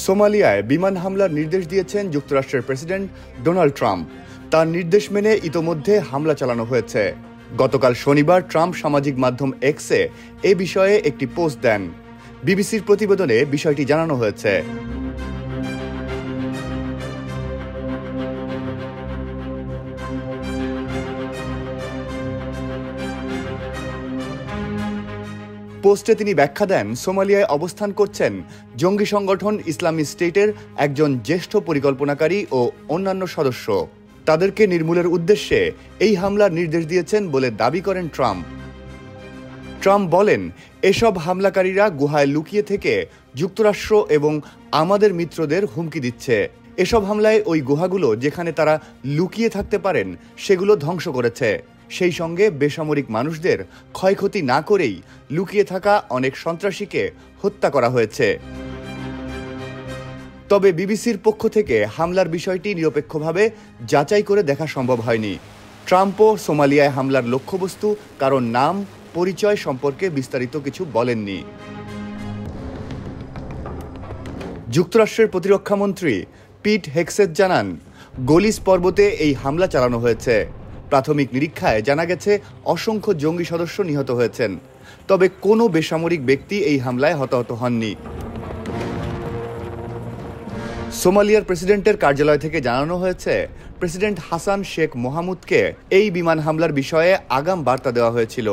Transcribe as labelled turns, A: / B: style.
A: সোমালিয়ায় বিমান হামলার নির্দেশ দিয়েছেন যুক্তরাষ্ট্রের প্রেসিডেন্ট ডোনাল্ড ট্রাম্প। তার নির্দেশ মেনে ইতোমধ্যে হামলা চালানো হয়েছে। গতকাল শনিবার ট্রাম্প সামাজিক মাধ্যম এক্সে এ বিষয়ে একটি পোস্ট দেন। বিবিসির প্রতিবেদনে বিষয়টি জানানো হয়েছে। পোস্টে তিনি ব্যাখ্যা দেন, সোমালিয়ায় অবস্থান করছেন জঙ্গি সংগঠন ইসলামিক স্টেটের একজন জ্যেষ্ঠ পরিকল্পনাকারী ও অন্যান্য সদস্য। তাদেরকে নির্মূলের উদ্দেশ্যে এই হামলার নির্দেশ দিয়েছেন বলে দাবি করেন ট্রাম্প। ট্রাম্প বলেন, এসব হামলাকারীরা গুহায় লুকিয়ে থেকে যুক্তরাষ্ট্র এবং আমাদের মিত্রদের হুমকি দিচ্ছে। এসব হামলায় ওই গুহাগুলো যেখানে তারা লুকিয়ে থাকতে পারেন সেগুলো ধ্বংস করেছে। সেই সঙ্গে বেসামরিক মানুষদের ক্ষয়ক্ষতি না করেই লুকিয়ে থাকা অনেক সন্ত্রাসীকে হত্যা করা হয়েছে। তবে বিবিসির পক্ষ থেকে হামলার বিষয়টি নিরপেক্ষভাবে যাচাই করে দেখা সম্ভব হয়নি। ট্রাম্পও সোমালিয়ায় হামলার লক্ষ্যবস্তু, কারণ নাম, পরিচয় সম্পর্কে বিস্তারিত কিছু বলেননি। যুক্তরাষ্ট্রের প্রতিরক্ষামন্ত্রী পিট হেগসেথ জানান, গলিস পর্বতে এই হামলা চালানো হয়েছে। প্রাথমিক নিরীক্ষায় জানা গেছে অসংখ্য জঙ্গি সদস্য নিহত হয়েছেন, তবে কোনো বেসামরিক ব্যক্তি এই হামলায় হতাহত হননি। সোমালিয়ার প্রেসিডেন্টের কার্যালয় থেকে জানানো হয়েছে, প্রেসিডেন্ট হাসান শেখ মোহাম্মদকে এই বিমান হামলার বিষয়ে আগাম বার্তা দেওয়া হয়েছিল।